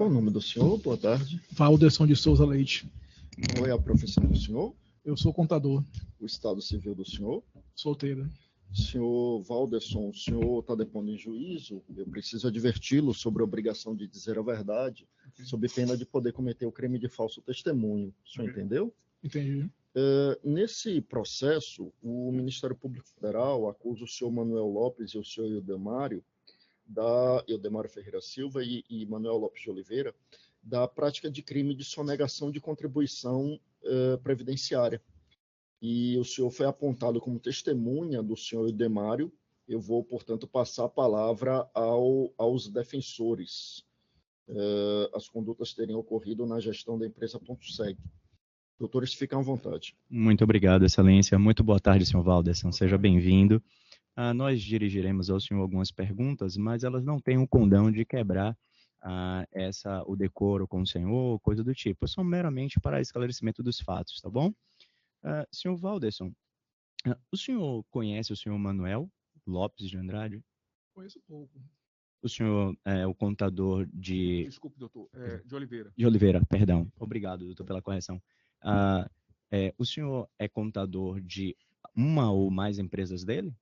Qual o nome do senhor? Boa tarde. Valderson de Souza Leite. Qual é a profissão do senhor? Eu sou contador. O estado civil do senhor? Solteiro. Senhor Valderson, o senhor está depondo em juízo. Eu preciso adverti-lo sobre a obrigação de dizer a verdade, sob pena de poder cometer o crime de falso testemunho. O senhor entendeu? Entendi. Nesse processo, o Ministério Público Federal acusa o senhor Manuel Lopes e o senhor Ildemário Ferreira Silva e Manuel Lopes de Oliveira da prática de crime de sonegação de contribuição previdenciária. E o senhor foi apontado como testemunha do senhor Ildemário. Eu vou, portanto, passar a palavra aos defensores. As condutas teriam ocorrido na gestão da empresa Ponto Seg. Doutores, fiquem à vontade. Muito obrigado, excelência. Muito boa tarde, senhor Valderson. Seja bem-vindo. Nós dirigiremos ao senhor algumas perguntas, mas elas não têm o condão de quebrar o decoro com o senhor, coisa do tipo. São meramente para esclarecimento dos fatos, tá bom? Senhor Valderson, o senhor conhece o senhor Manuel Lopes de Andrade? Conheço pouco. O senhor é o contador de... Desculpe, doutor. De Oliveira. De Oliveira, perdão. Obrigado, doutor, pela correção. O senhor é contador de uma ou mais empresas dele?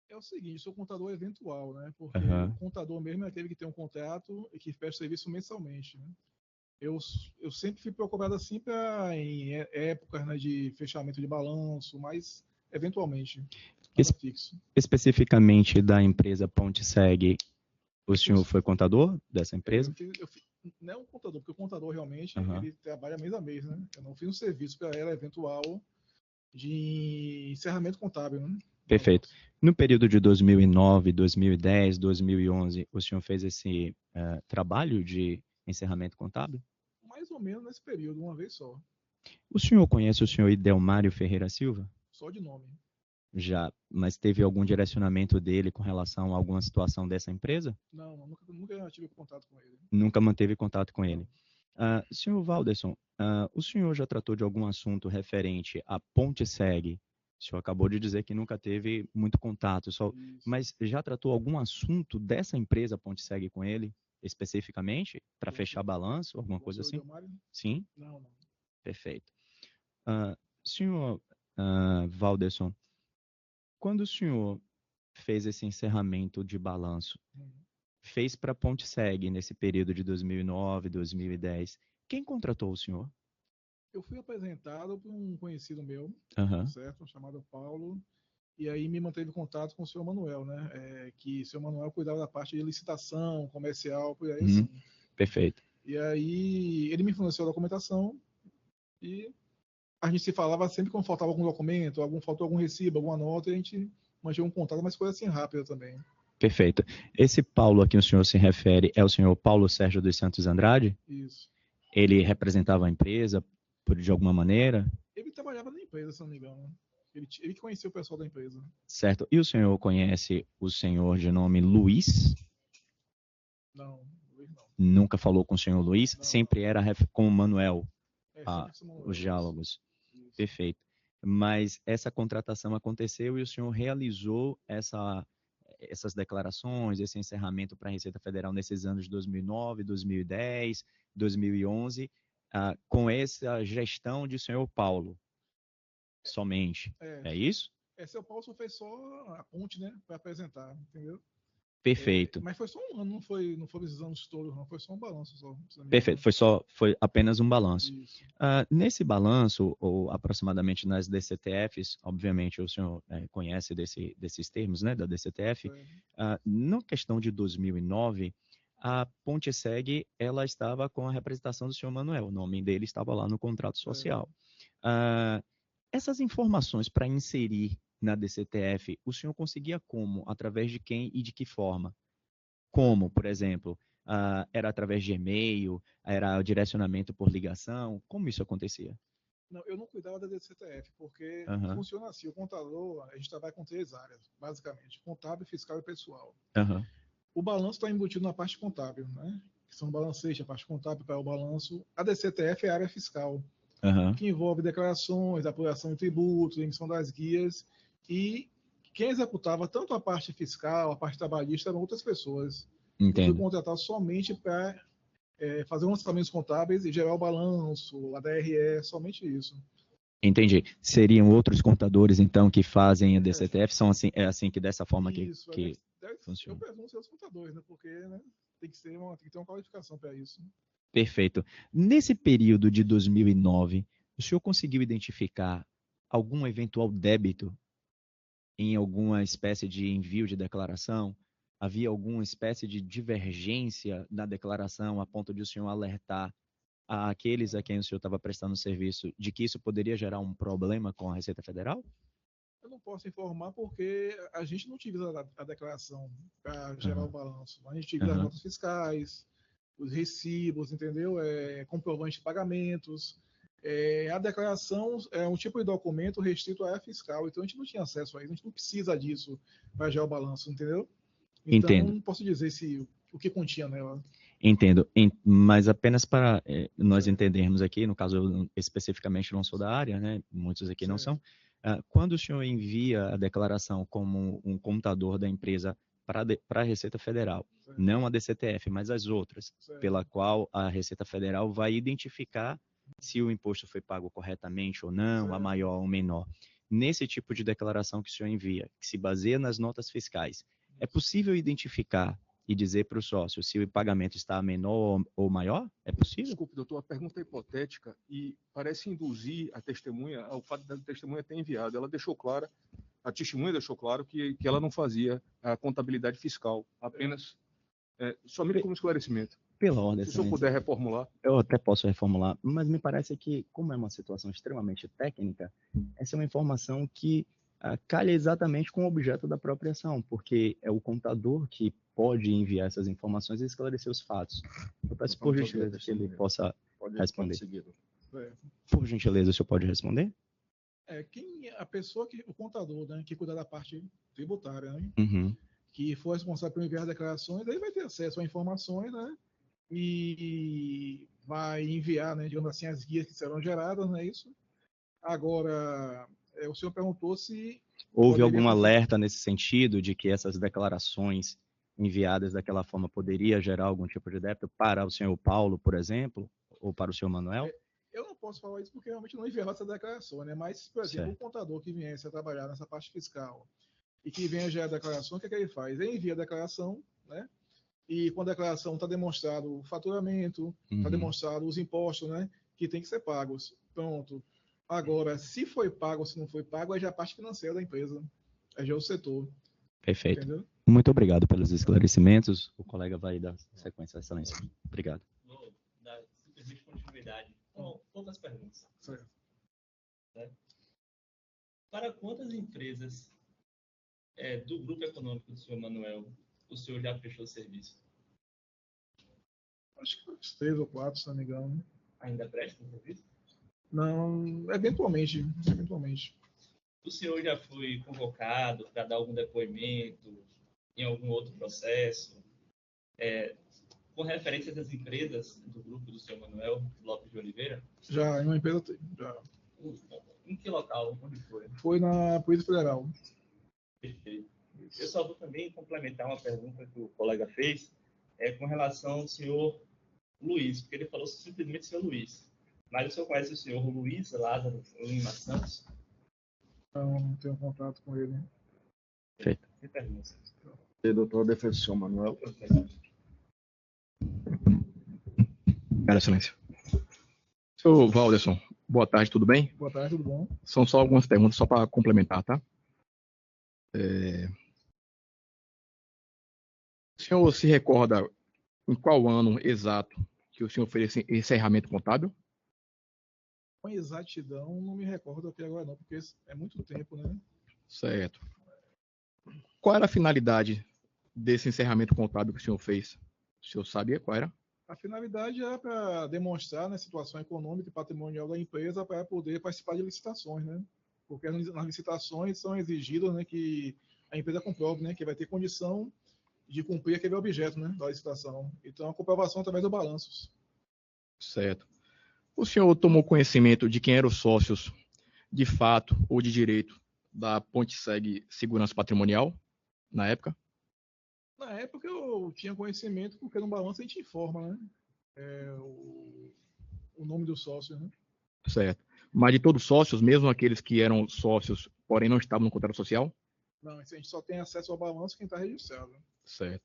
É o seguinte, sou contador eventual, né? Porque o contador mesmo é aquele que tem um contrato e que presta serviço mensalmente, né? Eu sempre fui preocupado assim em épocas, né, de fechamento de balanço, mas eventualmente, fixo. Especificamente da empresa Ponte Seg, o senhor foi contador dessa empresa? Não é um contador, porque o contador realmente ele trabalha mês a mês, né? Eu não fiz um serviço para ela eventual de encerramento contábil, né? Perfeito. No período de 2009, 2010, 2011, o senhor fez esse trabalho de encerramento contábil? Mais ou menos nesse período, uma vez só. O senhor conhece o senhor Idelmário Ferreira Silva? Só de nome. Já, mas teve algum direcionamento dele com relação a alguma situação dessa empresa? Não, nunca tive contato com ele. Nunca manteve contato com ele. Senhor Valderson, o senhor já tratou de algum assunto referente à Ponte Seg? O senhor acabou de dizer que nunca teve muito contato, mas já tratou algum assunto dessa empresa Ponte Seg com ele, especificamente, para fechar balanço, alguma coisa assim? Sim? Não. Perfeito. Senhor Valderson, quando o senhor fez esse encerramento de balanço, fez para a Ponte Seg nesse período de 2009, 2010, quem contratou o senhor? Eu fui apresentado por um conhecido meu, certo? Chamado Paulo, e aí me manteve contato com o senhor Manuel, né? Que o senhor Manuel cuidava da parte de licitação, comercial, por aí assim. Perfeito. E aí ele me forneceu a documentação e a gente se falava sempre quando faltava algum documento, faltou algum recibo, alguma nota, e a gente mantinha um contato, mas coisa assim rápida também. Perfeito. Esse Paulo a quem o senhor se refere é o senhor Paulo Sérgio dos Santos Andrade? Isso. Ele representava a empresa de alguma maneira? Ele trabalhava na empresa, se não me engano. Ele que conhecia o pessoal da empresa. Certo. E o senhor conhece o senhor de nome Luiz? Não, Luiz não. Nunca falou com o senhor Luiz? Não, sempre era com o Manuel, os diálogos. Isso. Perfeito. Mas essa contratação aconteceu e o senhor realizou essas declarações, esse encerramento para a Receita Federal nesses anos de 2009, 2010, 2011, com essa gestão de senhor Paulo, somente. É isso? Seu Paulo só fez só a ponte, né, para apresentar, entendeu? Perfeito. Mas foi só um ano, não foi esses anos todos, não, foi só um balanço só. Perfeito, foi apenas um balanço. Nesse balanço, ou aproximadamente nas DCTFs, obviamente o senhor conhece desses termos, né, da DCTF, na questão de 2009, a Ponte Seg, ela estava com a representação do senhor Manuel, o nome dele estava lá no contrato social. Essas informações para inserir na DCTF, o senhor conseguia como? Através de quem e de que forma? Como, por exemplo, era através de e-mail, era direcionamento por ligação? Como isso acontecia? Não, eu não cuidava da DCTF, porque funciona assim, o contador, a gente trabalha com 3 áreas, basicamente, contábil, fiscal e pessoal. O balanço está embutido na parte contábil, né? Que são balancetes, a parte contábil para o balanço. A DCTF é a área fiscal, que envolve declarações, apuração de tributos, emissão das guias, e quem executava tanto a parte fiscal, a parte trabalhista, eram outras pessoas. Entendo. Eu fui contratado somente para fazer lançamentos contábeis e gerar o balanço, a DRE, somente isso. Entendi. Seriam outros contadores, então, que fazem a DCTF? São assim, que dessa forma isso, que funciona? Eu presumo ser os contadores, né? Porque, né, tem que ter uma qualificação para isso. Perfeito. Nesse período de 2009, o senhor conseguiu identificar algum eventual débito em alguma espécie de envio de declaração? Havia alguma espécie de divergência na declaração a ponto de o senhor alertar àqueles a quem o senhor estava prestando serviço de que isso poderia gerar um problema com a Receita Federal? Eu não posso informar porque a gente não utiliza a declaração para gerar o balanço. A gente utiliza as notas fiscais, os recibos, entendeu? Comprovante de pagamentos. A declaração é um tipo de documento restrito à área fiscal, então a gente não tinha acesso a isso, a gente não precisa disso para gerar o balanço, entendeu? Então, Entendo. não posso dizer o que continha nela. Entendo, mas apenas para nós entendermos aqui, no caso eu especificamente não sou da área, né? Muitos aqui não são. Quando o senhor envia a declaração como um contador da empresa para a Receita Federal, não a DCTF, mas as outras, pela qual a Receita Federal vai identificar se o imposto foi pago corretamente ou não, a maior ou menor. Nesse tipo de declaração que o senhor envia, que se baseia nas notas fiscais, é possível identificar e dizer para o sócio se o pagamento está menor ou maior? É possível? Desculpe, doutor, a pergunta é hipotética e parece induzir a testemunha ao fato da testemunha ter enviado. Ela deixou clara, a testemunha deixou claro que ela não fazia a contabilidade fiscal, apenas somente como esclarecimento. Pela ordem, se o senhor puder reformular. Eu até posso reformular, mas me parece que, como é uma situação extremamente técnica, essa é uma informação que calha exatamente com o objeto da própria ação, porque é o contador que pode enviar essas informações e esclarecer os fatos. Eu peço, por gentileza, que ele possa responder. Por gentileza, o senhor pode responder? A pessoa o contador, né, que cuida da parte tributária, né, uhum. que for responsável por enviar declarações, aí vai ter acesso a informações, né, e vai enviar, né, digamos assim, as guias que serão geradas, não é isso? Agora, o senhor perguntou se... Houve algum alerta nesse sentido de que essas declarações enviadas daquela forma poderia gerar algum tipo de débito para o senhor Paulo, por exemplo, ou para o senhor Manuel? Eu não posso falar isso porque realmente não enviava essa declaração, né? Mas, por exemplo, o contador que viesse a trabalhar nessa parte fiscal e que venha gerar a declaração, o que é que ele faz? Ele envia a declaração, né? E com a declaração está demonstrado o faturamento, está demonstrado os impostos, né? Que tem que ser pagos. Pronto. Agora, se foi pago ou se não foi pago, é já a parte financeira da empresa. É já o setor. Perfeito. Entendeu? Muito obrigado pelos esclarecimentos. O colega vai dar sequência à excelência. Obrigado. Vou dar simplesmente continuidade. Então, poucas perguntas. Certo. Para quantas empresas do grupo econômico do senhor Manuel o senhor já prestou serviço? Acho que 3 ou 4, se não me engano. Ainda presta serviço? Não, eventualmente. O senhor já foi convocado para dar algum depoimento em algum outro processo? Com referência das empresas do grupo do senhor Manuel Lopes de Oliveira? Já, em uma empresa, já. Em que local? Onde foi? Foi na Polícia Federal. Perfeito. Eu só vou também complementar uma pergunta que o colega fez com relação ao senhor Luiz, porque ele falou simplesmente senhor Luiz. Mas o senhor conhece o senhor Luiz Lázaro Lima Santos? Não tenho contato com ele. Perfeito. Que pergunta? Doutor Defensor Manuel. Cara, excelência. Senhor Walderson, boa tarde, tudo bem? Boa tarde, tudo bom? São só algumas perguntas só para complementar, tá? O senhor se recorda em qual ano exato que o senhor fez esse encerramento contábil? Com exatidão, não me recordo aqui agora não, porque é muito tempo, né? Certo. Qual era a finalidade desse encerramento contábil que o senhor fez? O senhor sabia qual era? A finalidade era para demonstrar, né, a situação econômica e patrimonial da empresa para poder participar de licitações, né? Porque nas licitações são exigidas, né, que a empresa comprove, né, que vai ter condição de cumprir aquele objeto, né, da licitação. Então, a comprovação através dos balanços. Certo. O senhor tomou conhecimento de quem eram os sócios, de fato ou de direito, da Ponte-Seg Segurança Patrimonial, na época? Na época eu tinha conhecimento, porque no balanço a gente informa, né? o nome dos sócios, né? Certo. Mas de todos os sócios, mesmo aqueles que eram sócios, porém não estavam no contrato social? Não, a gente só tem acesso ao balanço quem está registrado. Certo.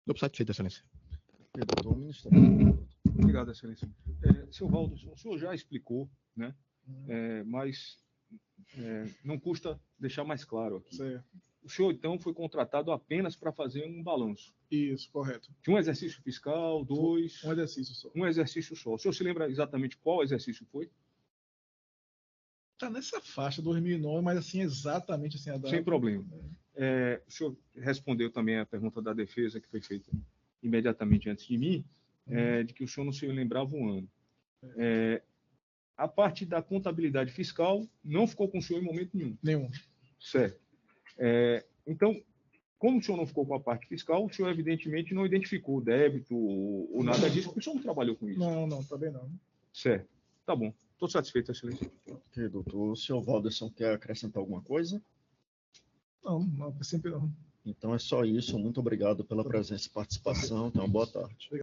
Estou satisfeito, Excelência. Doutor Ministério. Obrigado, Excelência. Seu Valdo, o senhor já explicou, né? Mas não custa deixar mais claro aqui. Certo. O senhor, então, foi contratado apenas para fazer um balanço. Isso, correto. De um exercício fiscal, 2... Um exercício só. Um exercício só. O senhor se lembra exatamente qual exercício foi? Está nessa faixa, 2009, mas assim, exatamente assim a data. Sem problema. O senhor respondeu também a pergunta da defesa, que foi feita imediatamente antes de mim, de que o senhor não se lembrava o ano. A parte da contabilidade fiscal não ficou com o senhor em momento nenhum. Nenhum. Certo. Então, como o senhor não ficou com a parte fiscal, o senhor evidentemente não identificou o débito ou nada disso, porque o senhor não trabalhou com isso. Não, também não. Certo. Tá bom. Estou satisfeito, Excelência. Ok, doutor. O senhor Walderson quer acrescentar alguma coisa? Não, sempre não. Então é só isso. Muito obrigado pela presença e participação. Então, boa tarde.